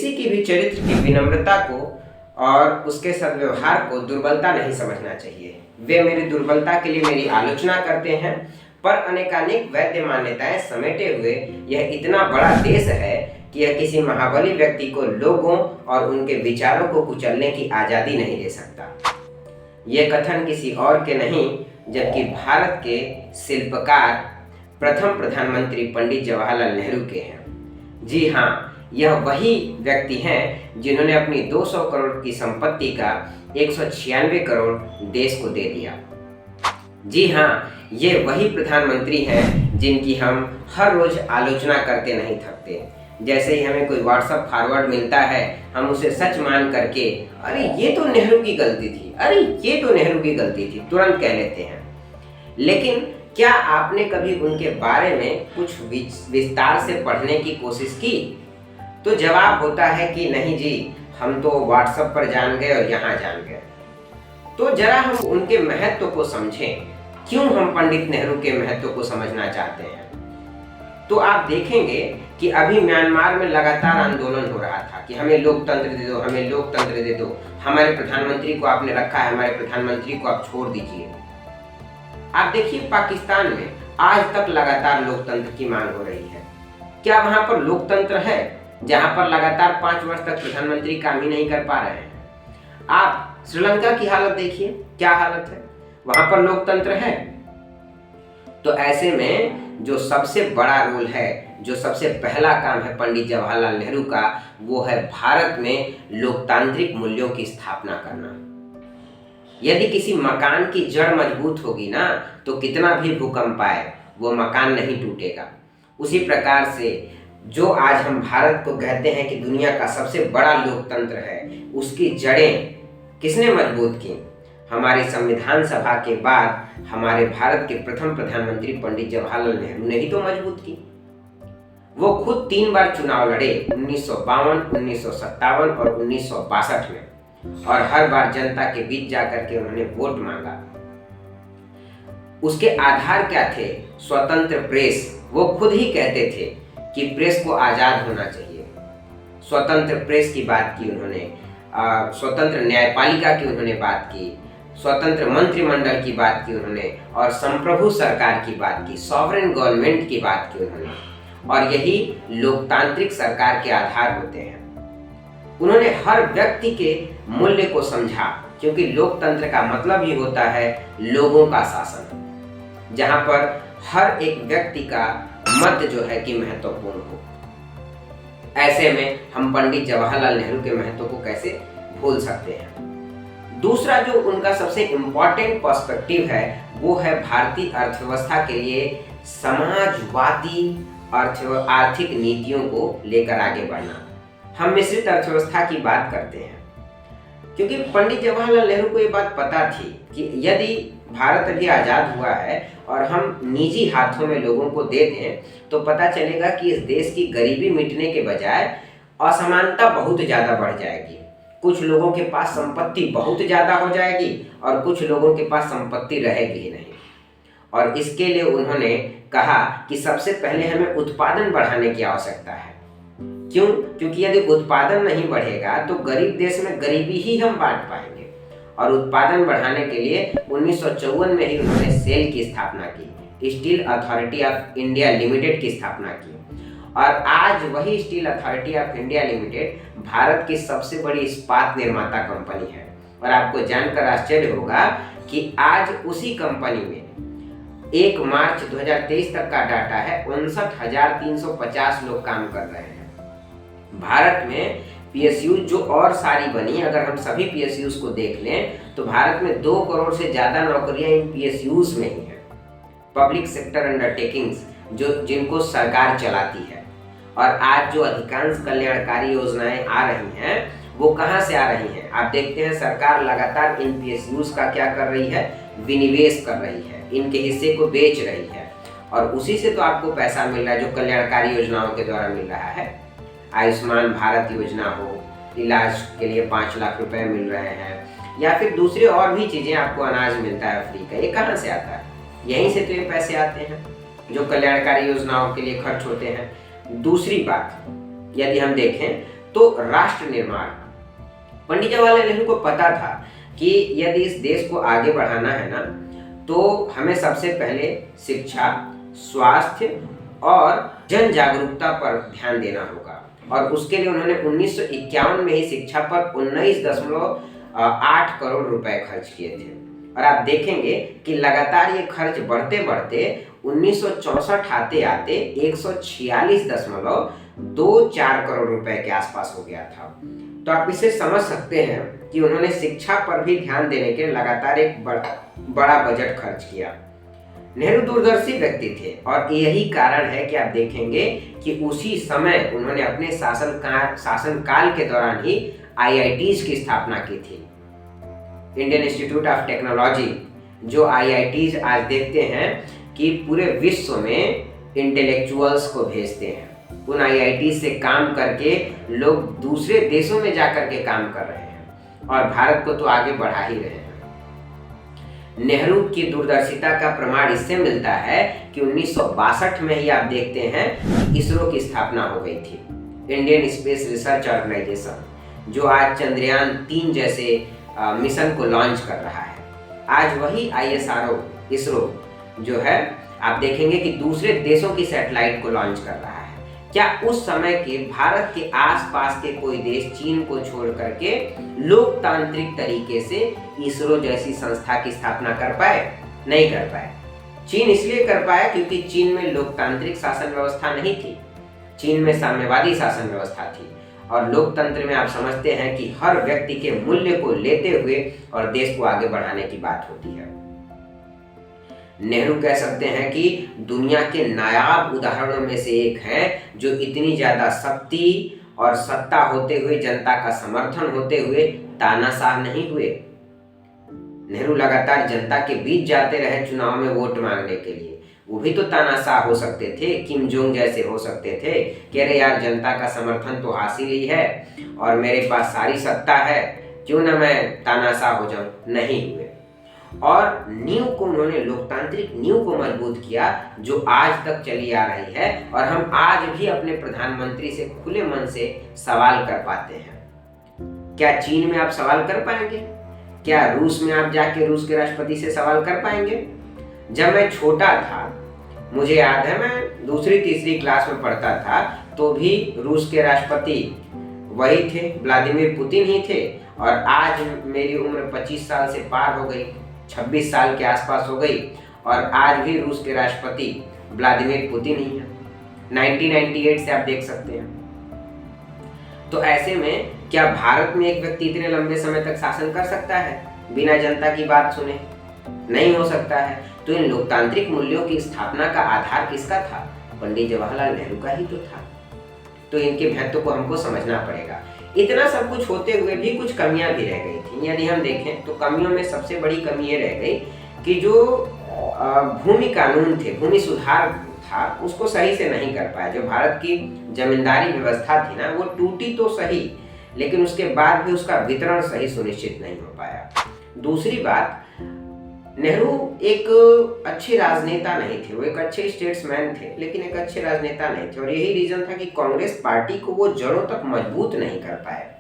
किसी की भी चरित्र की विनम्रता को और उसके सद्व्यवहार को दुर्बलता नहीं समझना चाहिए। वे मेरी दुर्बलता के लिए मेरी आलोचना करते हैं, पर अनेकानेक वैध मान्यताएं समेटे हुए यह इतना बड़ा देश है कि यह किसी महाबली व्यक्ति को लोगों और उनके विचारों को कुचलने की आज़ादी नहीं दे सकता। ये कथन किसी और के नहीं जबकि भारत के शिल्पकार प्रथम प्रधानमंत्री पंडित जवाहरलाल नेहरू के हैं। जी हाँ, यह वही व्यक्ति हैं जिन्होंने अपनी 200 करोड़ की संपत्ति का 196 करोड़ देश को दे दिया। जी हाँ, ये वही प्रधानमंत्री हैं जिनकी हम हर रोज आलोचना करते नहीं थकते। जैसे ही हमें कोई व्हाट्सएप फॉरवर्ड मिलता है, हम उसे सच मान करके अरे ये तो नेहरू की गलती थी, अरे ये तो नेहरू की गलती थी, तुरंत कह लेते हैं। लेकिन क्या आपने कभी उनके बारे में कुछ विस्तार से पढ़ने की कोशिश की? तो जवाब होता है कि नहीं जी, हम तो व्हाट्सएप पर जान गए और यहाँ जान गए। तो जरा हम उनके महत्व को समझें। क्यों हम पंडित नेहरू के महत्व को समझना चाहते हैं? तो आप देखेंगे कि अभी म्यांमार में लगातार आंदोलन हो रहा था कि हमें लोकतंत्र दे दो, हमें लोकतंत्र दे दो, हमारे प्रधानमंत्री को आपने रखा है, हमारे प्रधानमंत्री को आप छोड़ दीजिए। आप देखिए पाकिस्तान में आज तक लगातार लोकतंत्र की मांग हो रही है। क्या वहां पर लोकतंत्र है जहां पर लगातार 5 वर्ष तक प्रधानमंत्री काम ही नहीं कर पा रहे हैं? आप श्रीलंका की हालत देखिए, क्या हालत है, वहां पर लोकतंत्र है। तो ऐसे में जो सबसे बड़ा रोल है, जो सबसे पहला काम है पंडित जवाहरलाल नेहरू का, वो है भारत में लोकतांत्रिक मूल्यों की स्थापना करना। यदि किसी मकान की जड़ मजबूत होगी ना, तो कितना भी भूकंप आए वो मकान नहीं टूटेगा। उसी प्रकार से जो आज हम भारत को कहते हैं कि दुनिया का सबसे बड़ा लोकतंत्र है, उसकी जड़ें किसने मजबूत की? हमारी संविधान सभा के बाद हमारे भारत के प्रथम प्रधानमंत्री पंडित जवाहरलाल नेहरू ने ही तो मजबूत की। वो खुद 3 बार चुनाव लड़े, 1952, 1957 और 1962 में, और हर बार जनता के बीच जाकर के उन्होंने वोट मांगा। उसके आधार क्या थे? स्वतंत्र प्रेस। वो खुद ही कहते थे कि प्रेस को आजाद होना चाहिए। स्वतंत्र प्रेस की बात की उन्होंने, स्वतंत्र न्यायपालिका की उन्होंने बात की, स्वतंत्र मंत्रिमंडल की बात की उन्होंने, और संप्रभु सरकार की बात की, सॉवरेन गवर्नमेंट की बात की उन्होंने। और यही लोकतांत्रिक सरकार के आधार होते हैं। उन्होंने हर व्यक्ति के मूल्य को समझा, क्योंकि लोकतंत्र का मतलब ही होता है लोगों का शासन, जहां पर हर एक व्यक्ति का मत जो है कि महत्वपूर्ण हो। ऐसे में हम पंडित जवाहरलाल नेहरू के महत्व को कैसे भूल सकते हैं? दूसरा जो उनका सबसे इम्पोर्टेंट पर्सपेक्टिव है, वो है भारतीय अर्थव्यवस्था के लिए समाजवादी आर्थिक नीतियों को लेकर आगे बढ़ना। हम मिश्रित अर्थव्यवस्था की बात करते हैं, क्योंकि पंडित जवाहरलाल नेहरू को ये बात पता थी कि यदि भारत अभी आज़ाद हुआ है और हम निजी हाथों में लोगों को दे दें, तो पता चलेगा कि इस देश की गरीबी मिटने के बजाय असमानता बहुत ज़्यादा बढ़ जाएगी। कुछ लोगों के पास संपत्ति बहुत ज़्यादा हो जाएगी और कुछ लोगों के पास संपत्ति रहेगी ही नहीं। और इसके लिए उन्होंने कहा कि सबसे पहले हमें उत्पादन बढ़ाने की आवश्यकता है। क्यों? क्योंकि यदि उत्पादन नहीं बढ़ेगा तो गरीब देश में गरीबी ही हम बांट पाएंगे। और उत्पादन बढ़ाने के लिए 1954 में ही उन्होंने सेल की स्थापना की, steel authority of India limited की स्थापना की। और आज वही steel authority of India limited Bharat की सबसे बड़ी इस्पात निर्माता कंपनी है। और आपको जानकर आश्चर्य होगा कि आज उसी कंपनी में 1 मार्च 2023 तक का डाटा है, 59,350 लोग काम कर रहे हैं। भारत में पीएसयू जो और सारी बनी, अगर हम सभी पीएसयूज को देख लें तो भारत में 2 करोड़ से ज़्यादा नौकरियां इन पीएसयूज में ही हैं। पब्लिक सेक्टर अंडरटेकिंग्स जिनको सरकार चलाती है। और आज जो अधिकांश कल्याणकारी योजनाएं आ रही हैं, वो कहाँ से आ रही हैं? आप देखते हैं सरकार लगातार इन पीएसयूज का क्या कर रही है? विनिवेश कर रही है, इनके हिस्से को बेच रही है, और उसी से तो आपको पैसा मिल रहा है जो कल्याणकारी योजनाओं के द्वारा मिल रहा है। आयुष्मान भारत योजना हो, इलाज के लिए 5 लाख रुपए मिल रहे हैं, या फिर दूसरे और भी चीज़ें, आपको अनाज मिलता है फ्री का। ये कहाँ से आता है? यहीं से तो ये पैसे आते हैं जो कल्याणकारी योजनाओं के लिए खर्च होते हैं। दूसरी बात, यदि हम देखें तो राष्ट्र निर्माण। पंडित जवाहरलाल नेहरू को पता था कि यदि इस देश को आगे बढ़ाना है ना, तो हमें सबसे पहले शिक्षा, स्वास्थ्य और जन जागरूकता पर ध्यान देना होगा। और उसके लिए उन्होंने 1951 में ही शिक्षा पर 19.8 करोड़ रुपए खर्च किए थे। और आप देखेंगे कि लगातार ये खर्च बढ़ते बढ़ते 1964 आते आते 146.24 करोड़ रुपए के आसपास हो गया था। तो आप इसे समझ सकते हैं कि उन्होंने शिक्षा पर भी ध्यान देने के लगातार एक बड़ा बजट खर्च किया। नेहरू दूरदर्शी व्यक्ति थे और यही कारण है कि आप देखेंगे कि उसी समय उन्होंने अपने शासनकाल के दौरान ही आईआईटीज की स्थापना की थी। इंडियन इंस्टीट्यूट ऑफ टेक्नोलॉजी, जो आईआईटीज आज देखते हैं कि पूरे विश्व में इंटेलेक्चुअल्स को भेजते हैं। उन आईआईटीज से काम करके लोग दूसरे देशों में जाकर के काम कर रहे हैं और भारत को तो आगे बढ़ा ही रहे हैं। नेहरू की दूरदर्शिता का प्रमाण इससे मिलता है कि 1962 में ही आप देखते हैं इसरो की स्थापना हो गई थी, इंडियन स्पेस रिसर्च ऑर्गेनाइजेशन, जो आज चंद्रयान 3 जैसे मिशन को लॉन्च कर रहा है। आज वही ISRO इसरो जो है, आप देखेंगे कि दूसरे देशों की सैटेलाइट को लॉन्च कर रहा है। क्या उस समय के भारत के आसपास के कोई देश चीन को छोड़ करके लोकतांत्रिक तरीके से इसरो जैसी संस्था की स्थापना कर पाए? नहीं कर पाए। चीन इसलिए कर पाया क्योंकि चीन में लोकतांत्रिक शासन व्यवस्था नहीं थी, चीन में साम्यवादी शासन व्यवस्था थी। और लोकतंत्र में आप समझते हैं कि हर व्यक्ति के मूल्य को लेते हुए और देश को आगे बढ़ाने की बात होती है। नेहरू कह सकते हैं कि दुनिया के नायाब उदाहरणों में से एक हैं जो इतनी ज्यादा शक्ति और सत्ता होते हुए, जनता का समर्थन होते हुए तानाशाह नहीं हुए। नेहरू लगातार जनता के बीच जाते रहे चुनाव में वोट मांगने के लिए। वो भी तो तानाशाह हो सकते थे, किम जोंग जैसे हो सकते थे कि अरे यार, जनता का समर्थन तो हासिल ही है और मेरे पास सारी सत्ता है, क्यों ना मैं तानाशाह हो जाऊं। नहीं हुए। और नींव को उन्होंने, लोकतांत्रिक नींव को मजबूत किया जो आज तक चली आ रही है। और हम आज भी अपने प्रधानमंत्री से खुले मन से सवाल कर पाते हैं। क्या चीन में आप सवाल कर पाएंगे? क्या रूस में आप जाके रूस के राष्ट्रपति से सवाल कर पाएंगे? जब मैं छोटा था, मुझे याद है, मैं दूसरी तीसरी क्लास में पढ़ता था, तो भी रूस के राष्ट्रपति वही थे, व्लादिमीर पुतिन ही थे। और आज मेरी उम्र 25 साल से पार हो गई, 26 साल के आसपास हो गई, और आज भी रूस के राष्ट्रपति व्लादिमीर पुतिन ही हैं। 1998 से आप देख सकते हैं। तो ऐसे में क्या भारत में एक व्यक्ति इतने लंबे समय तक शासन कर सकता है बिना जनता की बात सुने? नहीं हो सकता है। तो इन लोकतांत्रिक मूल्यों की स्थापना का आधार किसका था? पंडित जवाहरलाल नेहरू का ही तो था। तो इनके महत्व को हमको समझना पड़ेगा। इतना सब कुछ होते हुए भी कुछ कमियां भी रह गई थी। यदि हम देखें तो कमियों में सबसे बड़ी कमी ये रह गई कि जो भूमि कानून थे, भूमि सुधार था, उसको सही से नहीं कर पाया। जो भारत की जमींदारी व्यवस्था थी ना, वो टूटी तो सही, लेकिन उसके बाद भी उसका वितरण सही सुनिश्चित नहीं हो पाया। दूसरी बात, नेहरू एक अच्छे राजनेता नहीं थे, वो एक अच्छे स्टेट्समैन थे, लेकिन एक अच्छे राजनेता नहीं थे। और यही रीजन था कि कांग्रेस पार्टी को वो जड़ों तक मजबूत नहीं कर पाए।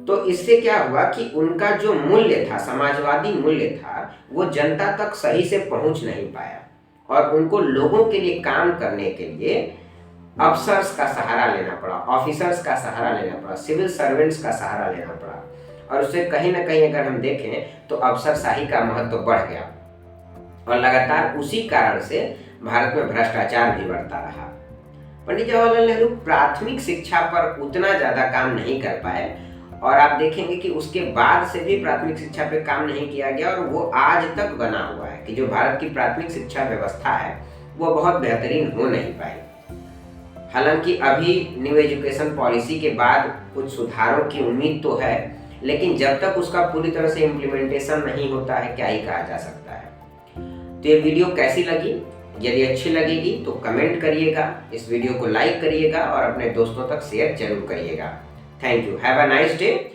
तो इससे क्या हुआ कि उनका जो मूल्य था, समाजवादी मूल्य था, वो जनता तक सही से पहुंच नहीं पाया। और उनको लोगों के लिए काम करने के लिए अफसर्स का सहारा लेना पड़ा, ऑफिसर्स का सहारा लेना पड़ा, सिविल सर्वेंट्स का सहारा लेना पड़ा। और उससे कहीं ना कहीं अगर हम देखें तो अफसरशाही का महत्व बढ़ गया और लगातार उसी कारण से भारत में भ्रष्टाचार भी बढ़ता रहा। पंडित जवाहरलाल नेहरू प्राथमिक शिक्षा पर उतना ज्यादा काम नहीं कर पाए और आप देखेंगे कि उसके बाद से भी प्राथमिक शिक्षा पे काम नहीं किया गया और वो आज तक बना हुआ है कि जो भारत की प्राथमिक शिक्षा व्यवस्था है वो बहुत बेहतरीन हो नहीं पाई। हालांकि अभी न्यू एजुकेशन पॉलिसी के बाद कुछ सुधारों की उम्मीद तो है, लेकिन जब तक उसका पूरी तरह से इम्प्लीमेंटेशन नहीं होता है क्या ही कहा जा सकता है। तो ये वीडियो कैसी लगी? यदि अच्छी लगेगी तो कमेंट करिएगा, इस वीडियो को लाइक करिएगा और अपने दोस्तों तक शेयर जरूर करिएगा। Thank you. Have a nice day.